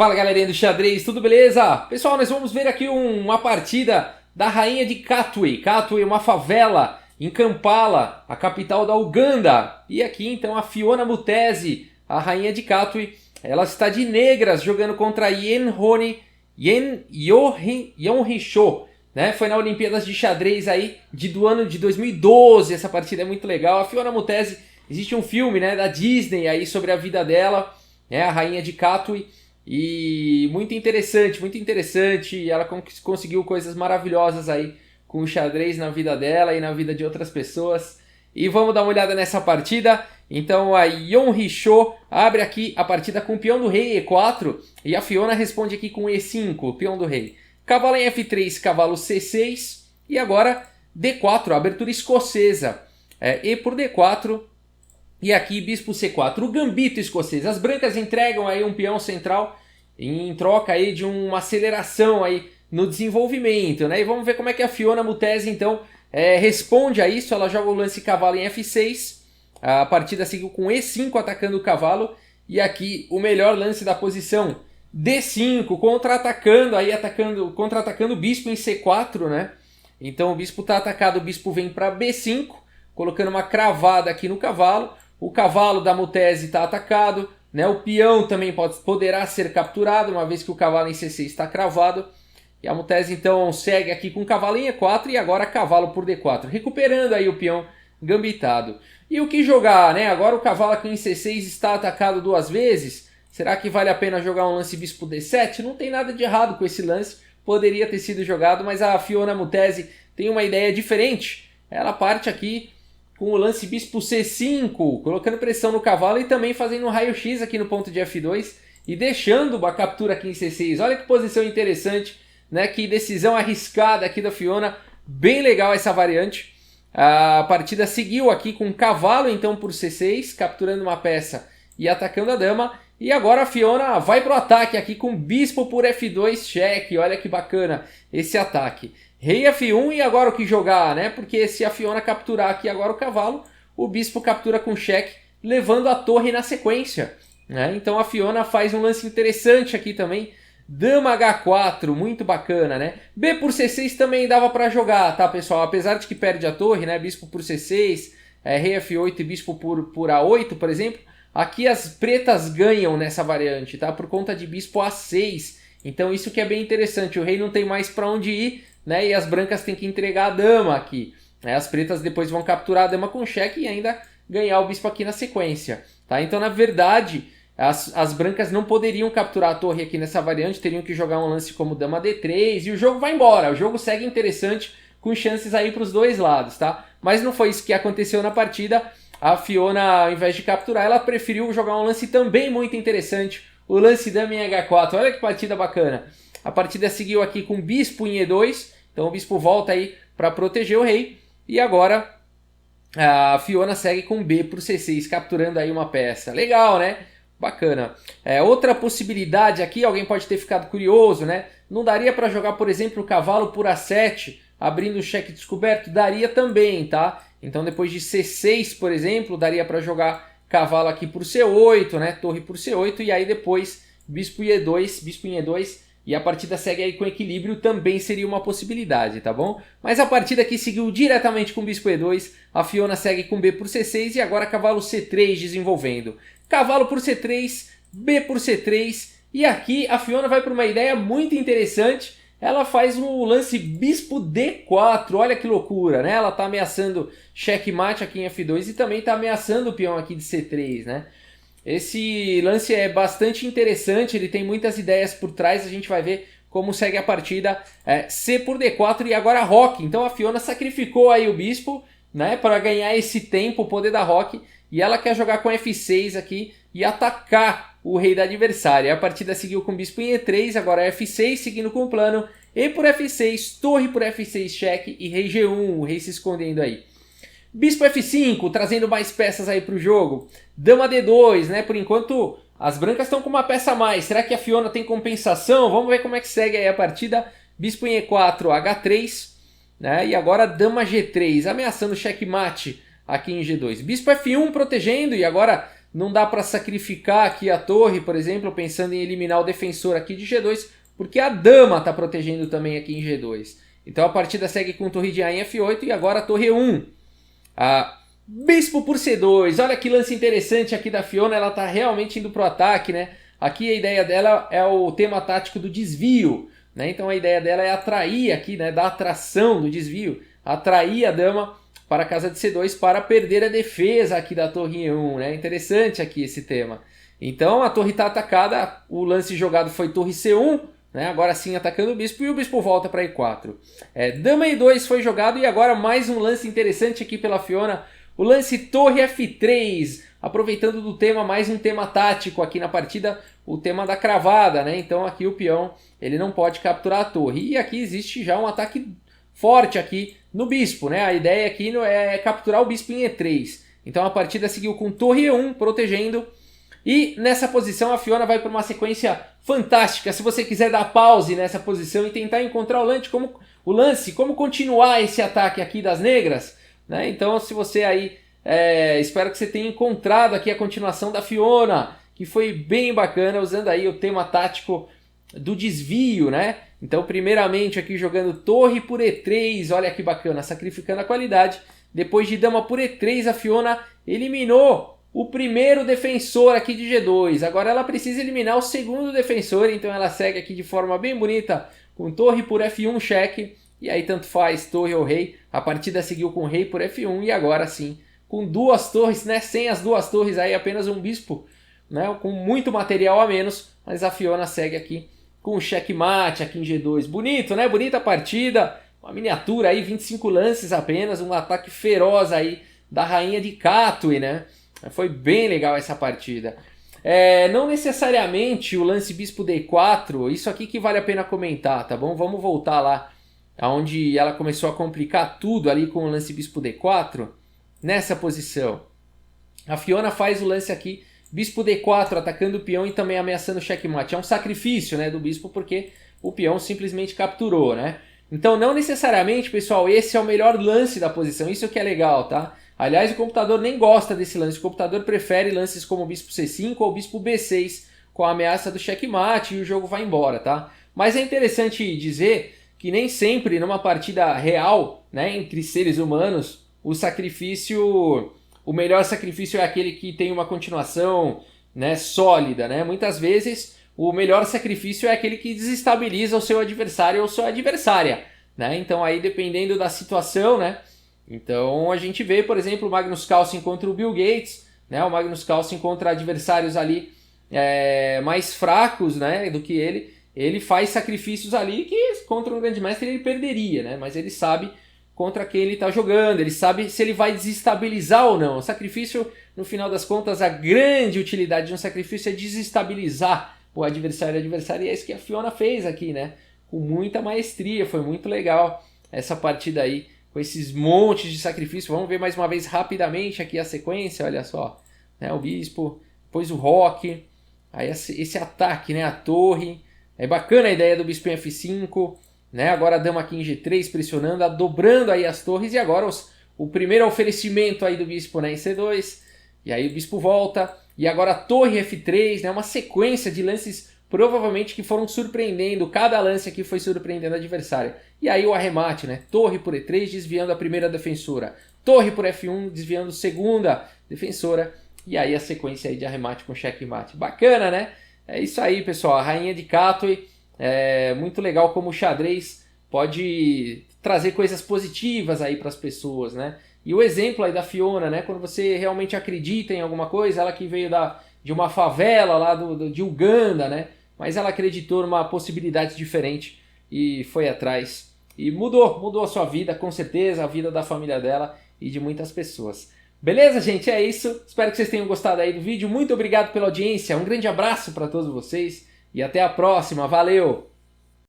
Fala galerinha do xadrez, tudo beleza? Pessoal, nós vamos ver aqui uma partida da rainha de Katwe. Katwe é uma favela em Kampala, a capital da Uganda. E aqui então a Fiona Mutesi, a rainha de Katwe, ela está de negras jogando contra Yonhon Cho, né? Foi na Olimpíadas de Xadrez aí do ano de 2012, essa partida é muito legal. A Fiona Mutesi, existe um filme, né, da Disney aí sobre a vida dela, né, a rainha de Katwe. E muito interessante, ela conseguiu coisas maravilhosas aí com o xadrez na vida dela e na vida de outras pessoas. E vamos dar uma olhada nessa partida. Então a Yonhon Cho abre aqui a partida com o peão do rei E4 e a Fiona responde aqui com E5, peão do rei. Cavalo em F3, cavalo C6 e agora D4, abertura escocesa. E por D4. E aqui bispo C4, o gambito escocês. As brancas entregam aí um peão central em troca aí de uma aceleração aí no desenvolvimento, né? E vamos ver como é que a Fiona Mutesi então responde a isso. Ela joga o lance cavalo em F6. A partida seguiu com E5 atacando o cavalo. E aqui o melhor lance da posição, D5, contra-atacando aí, contra-atacando o bispo em C4, né? Então o bispo está atacado, o bispo vem para B5, colocando uma cravada aqui no cavalo. O cavalo da Mutesi está atacado, né? O peão também poderá ser capturado, uma vez que o cavalo em C6 está cravado. E a Mutesi então segue aqui com o cavalo em E4 e agora cavalo por D4, recuperando aí o peão gambitado. E o que jogar, né? Agora o cavalo aqui em C6 está atacado duas vezes. Será que vale a pena jogar um lance bispo D7? Não tem nada de errado com esse lance, poderia ter sido jogado, mas a Fiona Mutesi tem uma ideia diferente. Ela parte aqui com o lance bispo C5, colocando pressão no cavalo e também fazendo um raio-x aqui no ponto de F2 e deixando a captura aqui em C6. Olha que posição interessante, né? Que decisão arriscada aqui da Fiona, bem legal essa variante. A partida seguiu aqui com cavalo então por C6, capturando uma peça e atacando a dama. E agora a Fiona vai para o ataque aqui com bispo por F2 cheque, olha que bacana esse ataque. Rei F1 e agora o que jogar, né? Porque se a Fiona capturar aqui agora o cavalo, o bispo captura com cheque, levando a torre na sequência, né? Então a Fiona faz um lance interessante aqui também. Dama H4, muito bacana, né? B por C6 também dava para jogar, tá, pessoal? Apesar de que perde a torre, né? Bispo por C6, Rei F8 e bispo por A8, por exemplo. Aqui as pretas ganham nessa variante, tá? Por conta de bispo A6. Então isso que é bem interessante. O rei não tem mais para onde ir, né? E as brancas têm que entregar a dama aqui, né? As pretas depois vão capturar a dama com cheque e ainda ganhar o bispo aqui na sequência, tá? Então na verdade as brancas não poderiam capturar a torre aqui nessa variante, teriam que jogar um lance como dama D3 e o jogo vai embora. O jogo segue interessante com chances aí para os dois lados, tá? Mas não foi isso que aconteceu na partida. A Fiona, ao invés de capturar, ela preferiu jogar um lance também muito interessante, o lance dama em H4. Olha que partida bacana. A partida seguiu aqui com bispo em E2, então o bispo volta aí para proteger o rei. E agora a Fiona segue com B por C6, capturando aí uma peça. Legal, né? Bacana. Outra possibilidade aqui, alguém pode ter ficado curioso, né? Não daria para jogar, por exemplo, o cavalo por A7, abrindo o cheque descoberto? Daria também, tá? Então depois de C6, por exemplo, daria para jogar cavalo aqui por C8, né? Torre por C8 e aí depois bispo em E2, e a partida segue aí com equilíbrio, também seria uma possibilidade, tá bom? Mas a partida aqui seguiu diretamente com bispo E2, a Fiona segue com B por C6 e agora cavalo C3 desenvolvendo. Cavalo por C3, B por C3 e aqui a Fiona vai para uma ideia muito interessante. Ela faz um lance bispo D4, olha que loucura, né? Ela está ameaçando checkmate aqui em F2 e também está ameaçando o peão aqui de C3, né? Esse lance é bastante interessante, ele tem muitas ideias por trás, a gente vai ver como segue a partida. C por D4 e agora roque, então a Fiona sacrificou aí o bispo, né, para ganhar esse tempo, o poder da roque, e ela quer jogar com F6 aqui e atacar o rei da adversária. A partida seguiu com bispo em E3, agora F6 seguindo com o plano, E por F6, torre por F6 cheque e rei G1, o rei se escondendo aí. Bispo F5, trazendo mais peças aí para o jogo. Dama D2, né? Por enquanto as brancas estão com uma peça a mais. Será que a Fiona tem compensação? Vamos ver como é que segue aí a partida. Bispo em E4, H3, né? E agora dama G3, ameaçando checkmate aqui em G2. Bispo F1 protegendo e agora não dá para sacrificar aqui a torre, por exemplo, pensando em eliminar o defensor aqui de G2, porque a dama está protegendo também aqui em G2. Então a partida segue com torre de A em F8 e agora a torre E1. Bispo por C2, olha que lance interessante aqui da Fiona, ela está realmente indo para o ataque, né? Aqui a ideia dela é o tema tático do desvio, né? Então a ideia dela é atrair aqui, né? Da atração do desvio, atrair a dama para a casa de C2 para perder a defesa aqui da torre E1, né? Interessante aqui esse tema. Então a torre está atacada, o lance jogado foi torre C1, né? Agora sim atacando o bispo e o bispo volta para E4. Dama E2 foi jogado e agora mais um lance interessante aqui pela Fiona, o lance torre F3, aproveitando do tema, mais um tema tático aqui na partida, o tema da cravada, né? Então aqui o peão ele não pode capturar a torre. E aqui existe já um ataque forte aqui no bispo, né? A ideia aqui é capturar o bispo em E3. Então a partida seguiu com torre E1 protegendo. E nessa posição a Fiona vai para uma sequência fantástica. Se você quiser dar pause nessa posição e tentar encontrar o lance, como continuar esse ataque aqui das negras, né? Então se você aí, espero que você tenha encontrado aqui a continuação da Fiona, que foi bem bacana, usando aí o tema tático do desvio, né? Então primeiramente aqui jogando torre por E3, olha que bacana, sacrificando a qualidade. Depois de dama por E3, a Fiona eliminou o primeiro defensor aqui de G2. Agora ela precisa eliminar o segundo defensor, então ela segue aqui de forma bem bonita, com torre por F1 cheque, e aí tanto faz torre ou rei. A partida seguiu com rei por F1 e agora sim, com duas torres, né? Sem as duas torres aí, apenas um bispo, né? Com muito material a menos, mas a Fiona segue aqui com o checkmate aqui em G2. Bonito, né? Bonita partida, uma miniatura aí, 25 lances apenas, um ataque feroz aí da rainha de Katwe, né? Foi bem legal essa partida. Não necessariamente o lance bispo D4, isso aqui que vale a pena comentar, tá bom? Vamos voltar lá, onde ela começou a complicar tudo ali com o lance bispo D4, nessa posição. A Fiona faz o lance aqui, bispo D4, atacando o peão e também ameaçando o checkmate. É um sacrifício, né, do bispo, porque o peão simplesmente capturou, né? Então não necessariamente, pessoal, esse é o melhor lance da posição, isso que é legal, tá? Aliás, o computador nem gosta desse lance, o computador prefere lances como bispo C5 ou bispo B6, com a ameaça do checkmate e o jogo vai embora, tá? Mas é interessante dizer que nem sempre numa partida real, né, entre seres humanos, o melhor sacrifício é aquele que tem uma continuação, né, sólida, né? Muitas vezes o melhor sacrifício é aquele que desestabiliza o seu adversário ou sua adversária, né? Então aí dependendo da situação, né? Então a gente vê, por exemplo, o Magnus Carlsen contra o Bill Gates, né? O Magnus Carlsen contra adversários ali mais fracos, né, do que ele. Ele faz sacrifícios ali que contra um grande mestre ele perderia, né? Mas ele sabe contra quem ele está jogando, ele sabe se ele vai desestabilizar ou não. O sacrifício, no final das contas, a grande utilidade de um sacrifício é desestabilizar o adversário. E é isso que a Fiona fez aqui, né? Com muita maestria, foi muito legal essa partida aí, com esses montes de sacrifício. Vamos ver mais uma vez rapidamente aqui a sequência, olha só. Né? O bispo, depois o roque, aí esse ataque, né? A torre. É bacana a ideia do bispo em F5, né? Agora a dama aqui em G3 pressionando, dobrando aí as torres. E agora o primeiro oferecimento aí do bispo, né, em C2. E aí o bispo volta. E agora a torre F3, né? Uma sequência de lances provavelmente que foram surpreendendo. Cada lance aqui foi surpreendendo o adversário. E aí o arremate, né? Torre por E3 desviando a primeira defensora. Torre por F1 desviando a segunda defensora. E aí a sequência aí de arremate com checkmate. Bacana, né? É isso aí, pessoal. A rainha de Katwe. É muito legal como o xadrez pode trazer coisas positivas aí para as pessoas, né? E o exemplo aí da Fiona, né? Quando você realmente acredita em alguma coisa, ela que veio de uma favela lá de Uganda, né? Mas ela acreditou numa possibilidade diferente e foi atrás. E mudou a sua vida, com certeza, a vida da família dela e de muitas pessoas. Beleza, gente? É isso. Espero que vocês tenham gostado aí do vídeo. Muito obrigado pela audiência. Um grande abraço para todos vocês e até a próxima. Valeu!